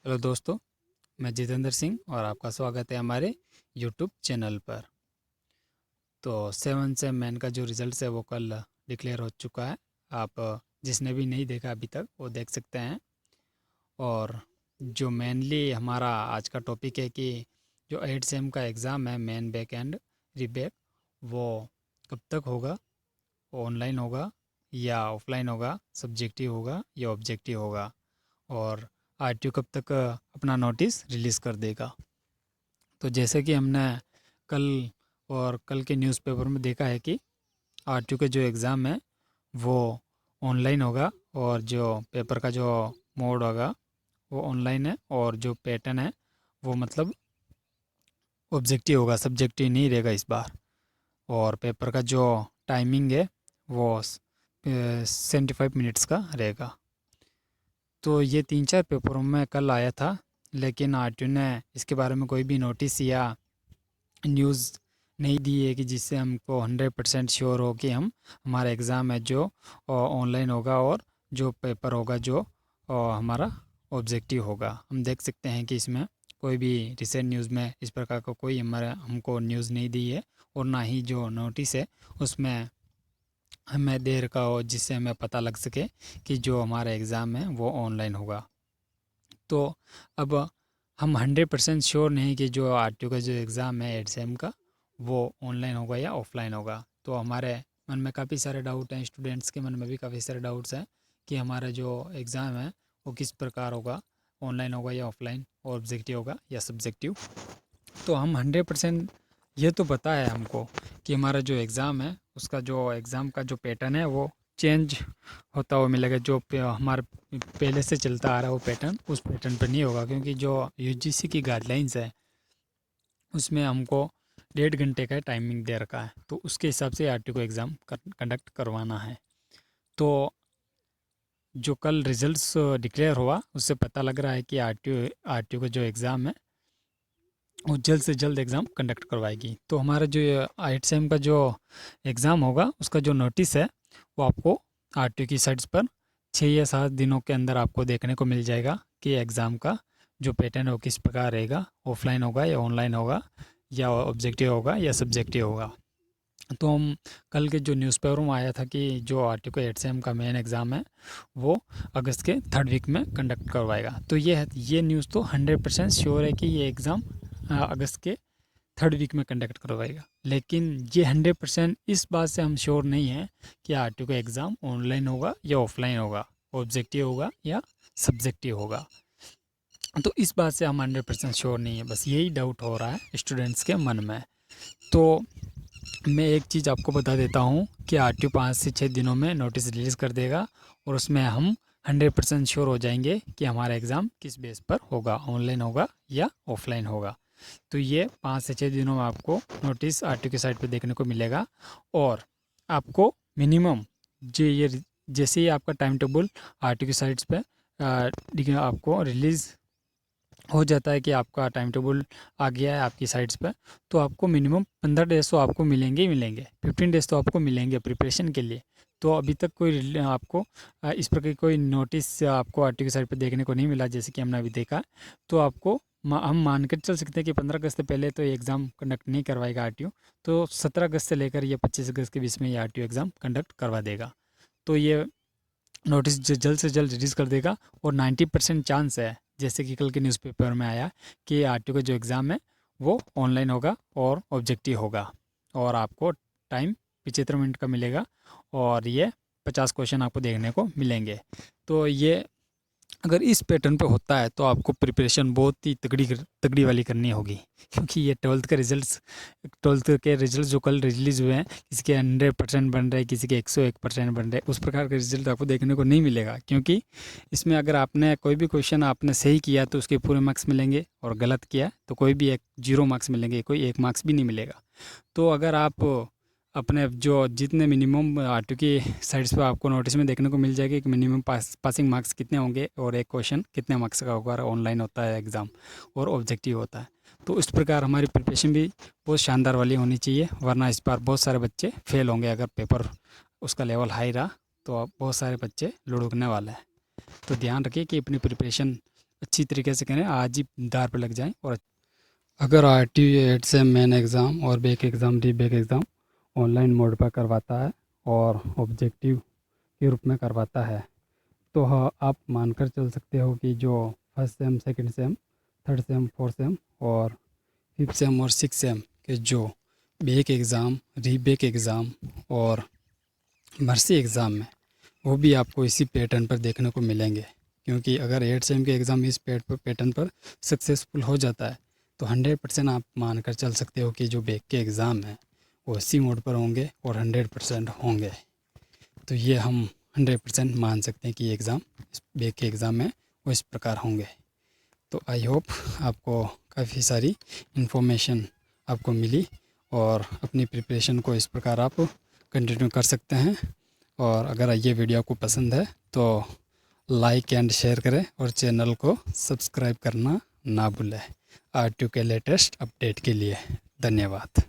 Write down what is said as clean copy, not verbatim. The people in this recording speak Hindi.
हेलो दोस्तों, मैं जितेंद्र सिंह और आपका स्वागत है हमारे यूट्यूब चैनल पर। तो 7 मैन का जो रिज़ल्ट है वो कल डिक्लेयर हो चुका है। आप जिसने भी नहीं देखा अभी तक वो देख सकते हैं। और जो मेनली हमारा आज का टॉपिक है कि जो 8 सेम का एग्ज़ाम है मेन बैक एंड रीबैक, वो कब तक होगा, ऑनलाइन होगा या ऑफलाइन होगा, सब्जेक्टिव होगा या ऑब्जेक्टिव होगा, और आरटीओ कब तक अपना नोटिस रिलीज़ कर देगा। तो जैसे कि हमने कल और कल के न्यूज़पेपर में देखा है कि आरटीओ के जो एग्ज़ाम है वो ऑनलाइन होगा, और जो पेपर का जो मोड होगा वो ऑनलाइन है, और जो पैटर्न है वो मतलब ऑब्जेक्टिव होगा, सब्जेक्टिव नहीं रहेगा इस बार। और पेपर का जो टाइमिंग है वो 75 मिनट्स का रहेगा। तो ये 3-4 पेपरों में कल आया था, लेकिन आरटीओ ने इसके बारे में कोई भी नोटिस या न्यूज़ नहीं दी है कि जिससे हमको 100% श्योर हो कि हम हमारा एग्ज़ाम है जो ऑनलाइन होगा, और जो पेपर होगा जो हमारा ऑब्जेक्टिव होगा। हम देख सकते हैं कि इसमें कोई भी रिसेंट न्यूज़ में इस प्रकार का कोई हमारा हमको न्यूज़ नहीं दी है, और ना ही जो नोटिस है उसमें हमें देर का हो जिससे हमें पता लग सके कि जो हमारा एग्ज़ाम है वो ऑनलाइन होगा। तो अब हम 100% श्योर नहीं कि जो आरटीओ का जो एग्ज़ाम है 8 सेम का वो ऑनलाइन होगा या ऑफलाइन होगा। तो हमारे मन में काफ़ी सारे डाउट हैं, स्टूडेंट्स के मन में भी काफ़ी सारे डाउट्स हैं कि हमारा जो एग्ज़ाम है वो किस प्रकार होगा, ऑनलाइन होगा या ऑफलाइन, और ऑब्जेक्टिव होगा या सब्जेक्टिव। तो हम 100% ये तो पता है हमको कि हमारा जो एग्ज़ाम है उसका जो एग्ज़ाम का जो पैटर्न है वो चेंज होता हुआ मिलेगा। जो हमारा पहले से चलता आ रहा है वो पैटर्न उस पैटर्न पर नहीं होगा, क्योंकि जो यूजीसी की गाइडलाइंस है उसमें हमको 1.5 घंटे का टाइमिंग दे रखा है। तो उसके हिसाब से आरटीओ को एग्ज़ाम कंडक्ट करवाना है। तो जो कल रिजल्ट्स डिक्लेयर हुआ उससे पता लग रहा है कि आरटीओ का जो एग्ज़ाम है वो जल्द से जल्द एग्ज़ाम कंडक्ट करवाएगी। तो हमारा जो 8 सेम का जो एग्ज़ाम होगा उसका जो नोटिस है वो आपको आरटीओ की साइट्स पर 6 या 7 दिनों के अंदर आपको देखने को मिल जाएगा कि एग्ज़ाम का जो पैटर्न है वो किस प्रकार रहेगा, ऑफलाइन होगा या ऑनलाइन होगा, या ऑब्जेक्टिव होगा या सब्जेक्टिव होगा। तो हम कल के जो न्यूज़पेपर में आया था कि जो आरटीओ का 8 सेम का मेन एग्ज़ाम है वो अगस्त के 3rd वीक में कंडक्ट करवाएगा। तो ये न्यूज़ तो 100% श्योर है कि ये एग्ज़ाम अगस्त के 3rd वीक में कंडक्ट करवाएगा। लेकिन ये 100% इस बात से हम श्योर नहीं है कि आरटीओ का एग्ज़ाम ऑनलाइन होगा या ऑफलाइन होगा, ऑब्जेक्टिव होगा या सब्जेक्टिव होगा। तो इस बात से हम 100% श्योर नहीं है, बस यही डाउट हो रहा है स्टूडेंट्स के मन में। तो मैं एक चीज़ आपको बता देता हूँ कि आरटीओ 5 से 6 दिनों में नोटिस रिलीज़ कर देगा, और उसमें हम 100% श्योर हो जाएंगे कि हमारा एग्ज़ाम किस बेस पर होगा, ऑनलाइन होगा या ऑफलाइन होगा। तो ये 5 से 6 दिनों में आपको नोटिस आरटीओ की साइट पे देखने को मिलेगा। और आपको मिनिमम जैसे ही आपका टाइम टेबल आरटीओ की साइट्स पे आपको रिलीज़ हो जाता है कि आपका टाइम टेबल आ गया है आपकी साइट्स पे, तो आपको मिनिमम 15 डेज़ तो आपको मिलेंगे ही मिलेंगे, 15 डेज़ तो आपको मिलेंगे प्रिपरेशन के लिए। तो अभी तक कोई आपको इस प्रकार की कोई नोटिस आपको आरटीओ की साइट पे देखने को नहीं मिला, जैसे कि हमने अभी देखा। तो आपको हम मान कर चल सकते हैं कि 15 अगस्त से पहले तो ये एग्ज़ाम कंडक्ट नहीं करवाएगा आरटीओ। तो 17 अगस्त से लेकर ये 25 अगस्त के बीच में ये आरटीओ एग्ज़ाम कंडक्ट करवा देगा। तो ये नोटिस जल्द से जल्द रिलीज़ कर देगा, और 90% चांस है, जैसे कि कल के न्यूज़पेपर में आया, कि आरटीओ का जो एग्ज़ाम है वो ऑनलाइन होगा और ऑब्जेक्टिव होगा, और आपको टाइम 75 मिनट का मिलेगा, और ये 50 क्वेश्चन आपको देखने को मिलेंगे। तो ये अगर इस पैटर्न पे होता है तो आपको प्रिपरेशन बहुत ही तगड़ी वाली करनी होगी, क्योंकि ये 12th के रिजल्ट जो कल रिलीज़ हुए हैं, किसी के 100% बन रहे हैं, किसी के 101% बन रहे हैं, उस प्रकार का रिजल्ट आपको देखने को नहीं मिलेगा। क्योंकि इसमें अगर आपने कोई भी क्वेश्चन आपने सही किया तो उसके पूरे मार्क्स मिलेंगे, और गलत किया तो कोई भी एक 0 मार्क्स मिलेंगे, कोई 1 मार्क्स भी नहीं मिलेगा। तो अगर आप अपने जो जितने मिनिमम आरटीओ की साइट्स पे आपको नोटिस में देखने को मिल जाएगी कि मिनिमम पासिंग मार्क्स कितने होंगे, और एक क्वेश्चन कितने मार्क्स का होगा, ऑनलाइन होता है एग्ज़ाम और ऑब्जेक्टिव होता है। तो इस प्रकार हमारी प्रिपरेशन भी बहुत शानदार वाली होनी चाहिए, वरना इस बार बहुत सारे बच्चे फेल होंगे। अगर पेपर उसका लेवल हाई रहा तो अब बहुत सारे बच्चे लुढ़कने वाले हैं। तो ध्यान रखिए कि अपनी प्रिपरेशन अच्छी तरीके से करें, आज ही दार पे लग जाएं। और अगर RTU 8 से मेन एग्ज़ाम और बेक एग्ज़ाम रीबेक एग्ज़ाम ऑनलाइन मोड पर करवाता है और ऑब्जेक्टिव के रूप में करवाता है, तो आप मानकर चल सकते हो कि जो first sem, second same, third same, fourth same और फिफ्थ सेम और सिक्स सेम के जो बेक एग्ज़ाम, रीबेक एग्ज़ाम और मर्सी एग्ज़ाम में, वो भी आपको इसी पैटर्न पर देखने को मिलेंगे। क्योंकि अगर 8 सेम के एग्ज़ाम इस पैटर्न पर सक्सेसफुल हो जाता है, तो 100% आप मानकर चल सकते हो कि जो बेक के एग्ज़ाम हैं वो इसी मोड पर होंगे और 100% होंगे। तो ये हम 100% मान सकते हैं कि ये एग्ज़ाम, इस बेक के एग्ज़ाम में वो इस प्रकार होंगे। तो आई होप आपको काफ़ी सारी इन्फॉर्मेशन आपको मिली और अपनी प्रिपरेशन को इस प्रकार आप कंटिन्यू कर सकते हैं। और अगर ये वीडियो आपको पसंद है तो लाइक एंड शेयर करें और चैनल को सब्सक्राइब करना ना भूलें RTU के लेटेस्ट अपडेट के लिए। धन्यवाद।